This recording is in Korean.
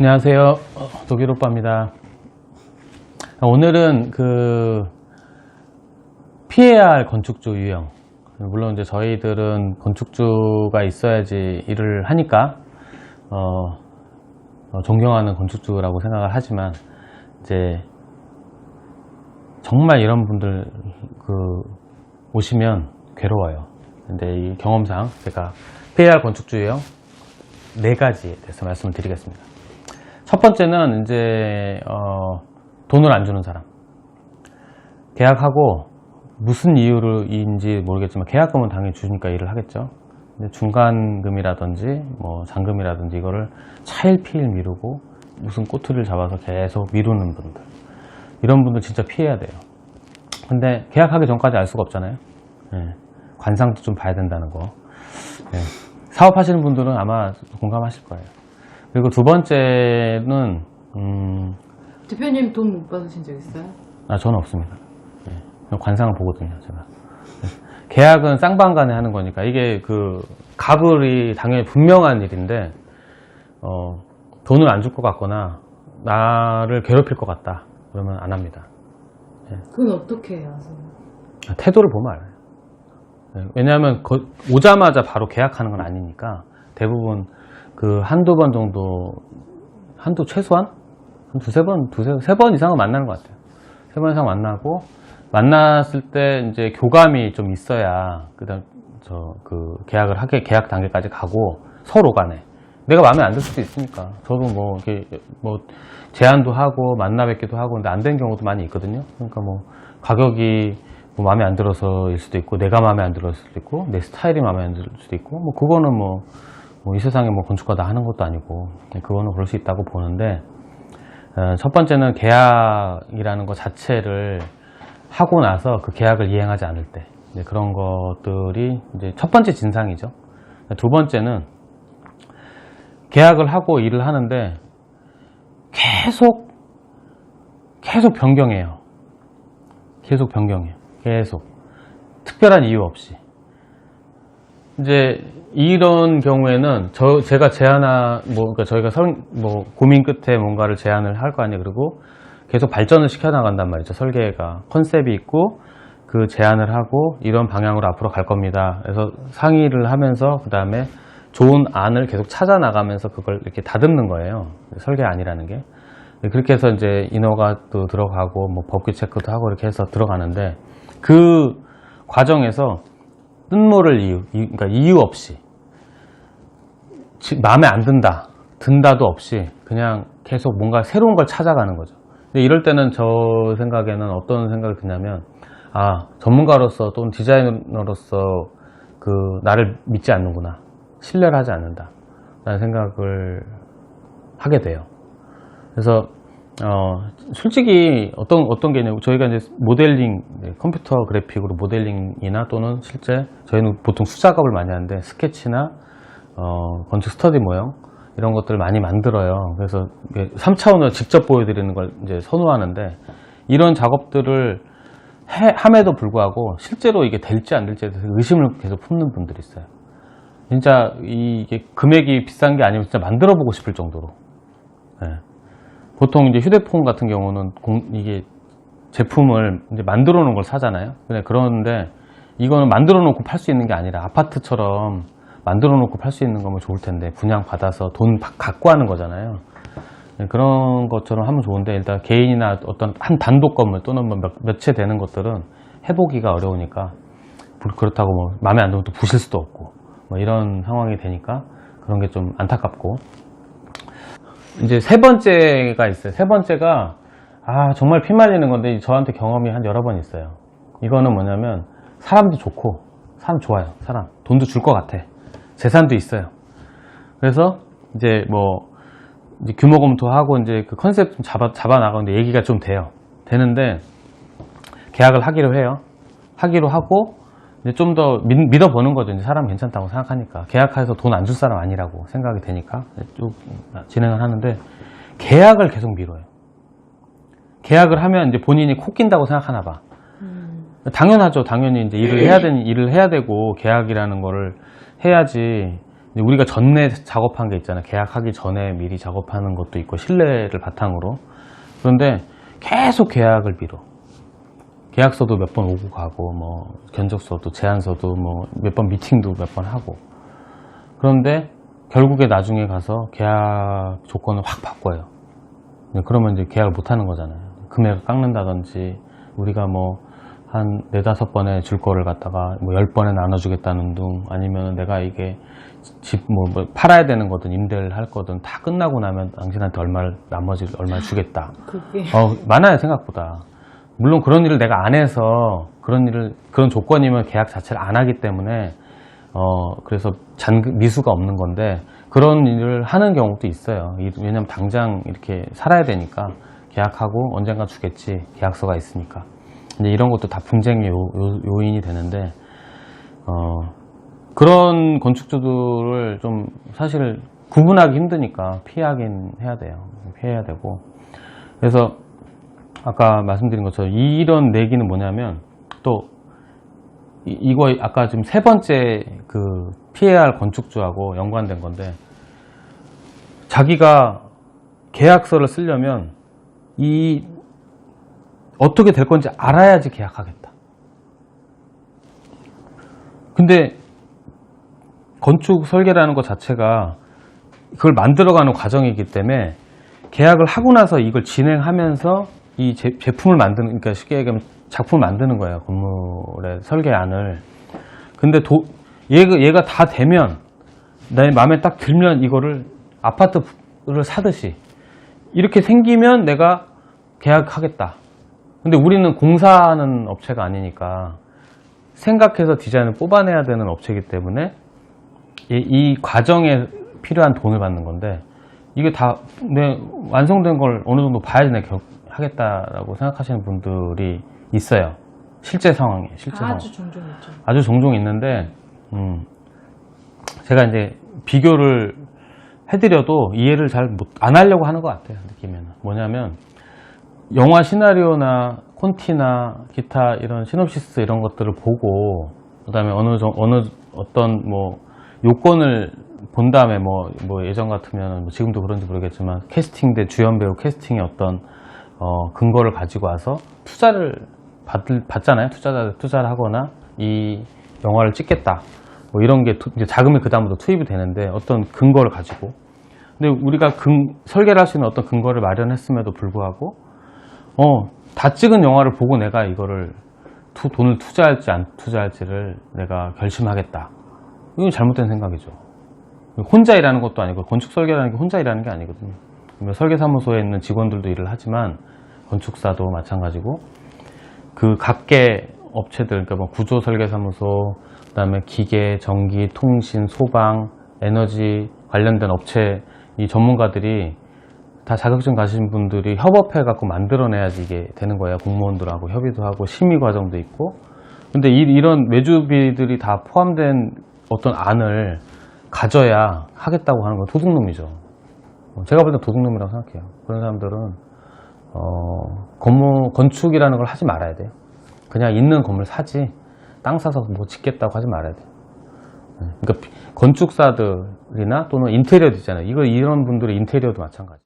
안녕하세요. 독일 오빠입니다. 오늘은 피해야 할 건축주 유형. 물론 이제 저희들은 건축주가 있어야지 일을 하니까 존경하는 건축주라고 생각을 하지만 이제 정말 이런 분들 오시면 괴로워요. 근데 이 경험상 제가 피해야 할 건축주 유형 4가지에 대해서 말씀을 드리겠습니다. 첫 번째는 이제 돈을 안 주는 사람. 계약하고 무슨 이유로인지 모르겠지만 계약금은 당연히 주니까 일을 하겠죠. 근데 중간금이라든지 뭐 잔금이라든지 이거를 차일피일 미루고 무슨 꼬투리를 잡아서 계속 미루는 분들, 이런 분들 진짜 피해야 돼요. 근데 계약하기 전까지 알 수가 없잖아요. 네. 관상도 좀 봐야 된다는 거. 네. 사업하시는 분들은 아마 공감하실 거예요. 그리고 두 번째는 대표님 돈 못 받으신 적 있어요? 저는 없습니다. 네. 관상을 보거든요, 제가. 네. 계약은 쌍방간에 하는 거니까 이게 가불이 당연히 분명한 일인데 돈을 안 줄 것 같거나 나를 괴롭힐 것 같다 그러면 안 합니다. 네. 그건 어떻게 해요? 태도를 보면 알아요. 네. 왜냐하면 오자마자 바로 계약하는 건 아니니까 대부분 한두 번 정도, 최소한? 한 세 번 이상은 만나는 것 같아요. 3번 이상 만나고, 만났을 때 이제 교감이 좀 있어야, 계약 단계까지 가고, 서로 간에. 내가 마음에 안 들 수도 있으니까. 저도 제안도 하고, 만나 뵙기도 하고, 근데 안 된 경우도 많이 있거든요. 그러니까 가격이 마음에 안 들어서일 수도 있고, 내가 마음에 안 들었을 수도 있고, 내 스타일이 마음에 안 들 수도 있고, 그거는 이 세상에 건축가 다 하는 것도 아니고, 그거는 그럴 수 있다고 보는데, 첫 번째는 계약이라는 것 자체를 하고 나서 그 계약을 이행하지 않을 때, 그런 것들이 이제 첫 번째 진상이죠. 두 번째는 계약을 하고 일을 하는데 계속 변경해요. 계속 변경해요. 계속. 특별한 이유 없이. 이제 이런 경우에는 제가 그러니까 저희가 고민 끝에 뭔가를 제안을 할 거 아니에요. 그리고 계속 발전을 시켜 나간단 말이죠. 설계가 컨셉이 있고 그 제안을 하고 이런 방향으로 앞으로 갈 겁니다. 그래서 상의를 하면서 그 다음에 좋은 안을 계속 찾아 나가면서 그걸 이렇게 다듬는 거예요. 설계안이라는 게. 그렇게 해서 이제 인허가 또 들어가고 법규 체크도 하고 이렇게 해서 들어가는데 그 과정에서 뜬모를 그러니까 이유 없이 마음에 안 든다도 없이 그냥 계속 뭔가 새로운 걸 찾아가는 거죠. 근데 이럴 때는 저 생각에는 어떤 생각이 드냐면 전문가로서 또는 디자이너로서 나를 믿지 않는구나, 신뢰를 하지 않는다 라는 생각을 하게 돼요. 그래서 솔직히 어떤 게 있냐면 저희가 이제 모델링, 컴퓨터 그래픽으로 모델링이나 또는 실제 저희는 보통 수작업을 많이 하는데 스케치나 건축 스터디 모형 이런 것들을 많이 만들어요. 그래서 3차원으로 직접 보여드리는 걸 이제 선호하는데 이런 작업들을 함에도 불구하고 실제로 이게 될지 안 될지에 대해서 의심을 계속 품는 분들이 있어요. 진짜 이게 금액이 비싼 게 아니면 진짜 만들어 보고 싶을 정도로. 네. 보통 이제 휴대폰 같은 경우는 이게 제품을 이제 만들어 놓은 걸 사잖아요. 그런데 이거는 만들어 놓고 팔 수 있는 게 아니라 아파트처럼 만들어 놓고 팔 수 있는 거면 좋을 텐데 분양 받아서 돈 갖고 하는 거잖아요. 그런 것처럼 하면 좋은데 일단 개인이나 어떤 한 단독 건물 또는 몇 채 되는 것들은 해보기가 어려우니까 그렇다고 마음에 안 들면 또 부실 수도 없고 이런 상황이 되니까 그런 게 좀 안타깝고. 이제 세 번째가 있어요. 세 번째가 정말 피말리는 건데 저한테 경험이 한 여러 번 있어요. 이거는 뭐냐면 사람도 좋고 사람 좋아요. 돈도 줄 것 같아. 재산도 있어요. 그래서 이제 이제 규모 검토하고 이제 그 컨셉 좀 잡아 나가는데 얘기가 좀 되는데 계약을 하기로 해요. 하기로 하고 이제 좀 더 믿어보는 거죠. 이제 사람 괜찮다고 생각하니까. 계약해서 돈 안 줄 사람 아니라고 생각이 되니까 쭉 진행을 하는데 계약을 계속 미뤄요. 계약을 하면 이제 본인이 코 낀다고 생각하나 봐. 당연하죠. 당연히 이제 일을 해야 되고 계약이라는 거를 해야지 우리가 전에 작업한 게 있잖아요. 계약하기 전에 미리 작업하는 것도 있고 신뢰를 바탕으로. 그런데 계속 계약을 미뤄. 계약서도 몇 번 오고 가고 뭐 견적서도 제안서도 뭐 몇 번 미팅도 몇 번 하고. 그런데 결국에 나중에 가서 계약 조건을 확 바꿔요. 그러면 이제 계약을 못 하는 거잖아요. 금액을 깎는다든지 우리가 뭐 한 4-5번에 줄 거를 갖다가 뭐 10번에 나눠주겠다는 둥, 아니면 내가 이게 집 뭐 팔아야 되는 거든 임대를 할 거든 다 끝나고 나면 당신한테 나머지 얼마를 주겠다. 그게 많아요, 생각보다. 물론 그런 일을 내가 안 해서 그런 조건이면 계약 자체를 안 하기 때문에 그래서 미수가 없는 건데, 그런 일을 하는 경우도 있어요. 왜냐면 당장 이렇게 살아야 되니까 계약하고 언젠가 주겠지, 계약서가 있으니까. 이제 이런 것도 다 분쟁의 요인이 되는데, 그런 건축주들을 좀 사실 구분하기 힘드니까 피하긴 해야 돼요. 피해야 되고. 그래서 아까 말씀드린 것처럼 이런 내기는 뭐냐면, 또 이거 아까 지금 세 번째 그 피해야 할 건축주하고 연관된 건데, 자기가 계약서를 쓰려면 어떻게 될 건지 알아야지 계약하겠다. 근데 건축 설계라는 것 자체가 그걸 만들어가는 과정이기 때문에 계약을 하고 나서 이걸 진행하면서 이 제품을 만드는, 그러니까 쉽게 얘기하면 작품을 만드는 거예요. 건물의 설계안을. 근데 얘가 다 되면, 내 마음에 딱 들면 이거를 아파트를 사듯이 이렇게 생기면 내가 계약하겠다. 근데 우리는 공사하는 업체가 아니니까 생각해서 디자인을 뽑아내야 되는 업체이기 때문에 이 과정에 필요한 돈을 받는 건데, 이게 다 완성된 걸 어느 정도 봐야지 내가 하겠다라고 생각하시는 분들이 있어요. 실제 상황에. 아주 종종 있죠. 아주 종종 있는데, 제가 이제 비교를 해드려도 이해를 잘 안 하려고 하는 것 같아요. 느끼면. 뭐냐면, 영화 시나리오나 콘티나 기타 이런 시놉시스 이런 것들을 보고, 그 다음에 어떤 뭐 요건을 본 다음에 뭐 예전 같으면 뭐 지금도 그런지 모르겠지만 캐스팅된 주연 배우 캐스팅의 어떤 근거를 가지고 와서 투자를 받잖아요. 투자를 하거나 이 영화를 찍겠다. 뭐 이런 게 이제 자금이 그 다음부터 투입이 되는데, 어떤 근거를 가지고. 근데 우리가 설계를 할 수 있는 어떤 근거를 마련했음에도 불구하고 다 찍은 영화를 보고 내가 이거를 돈을 투자할지 안 투자할지를 내가 결심하겠다. 이건 잘못된 생각이죠. 혼자 일하는 것도 아니고, 건축 설계라는 게 혼자 일하는 게 아니거든요. 설계사무소에 있는 직원들도 일을 하지만 건축사도 마찬가지고, 그 각계 업체들, 그러니까 뭐 구조 설계사무소, 그다음에 기계, 전기, 통신, 소방, 에너지 관련된 업체 이 전문가들이 다 자격증 가신 분들이 협업해 갖고 만들어내야지 이게 되는 거예요. 공무원들하고 협의도 하고 심의 과정도 있고. 근데 이런 외주비들이 다 포함된 어떤 안을 가져야 하겠다고 하는 건 도둑놈이죠. 제가 볼 때 도둑놈이라고 생각해요. 그런 사람들은 건축이라는 걸 하지 말아야 돼요. 그냥 있는 건물 사지, 땅 사서 뭐 짓겠다고 하지 말아야 돼요. 그러니까 건축사들이나 또는 인테리어도 있잖아요. 이런 분들의 인테리어도 마찬가지.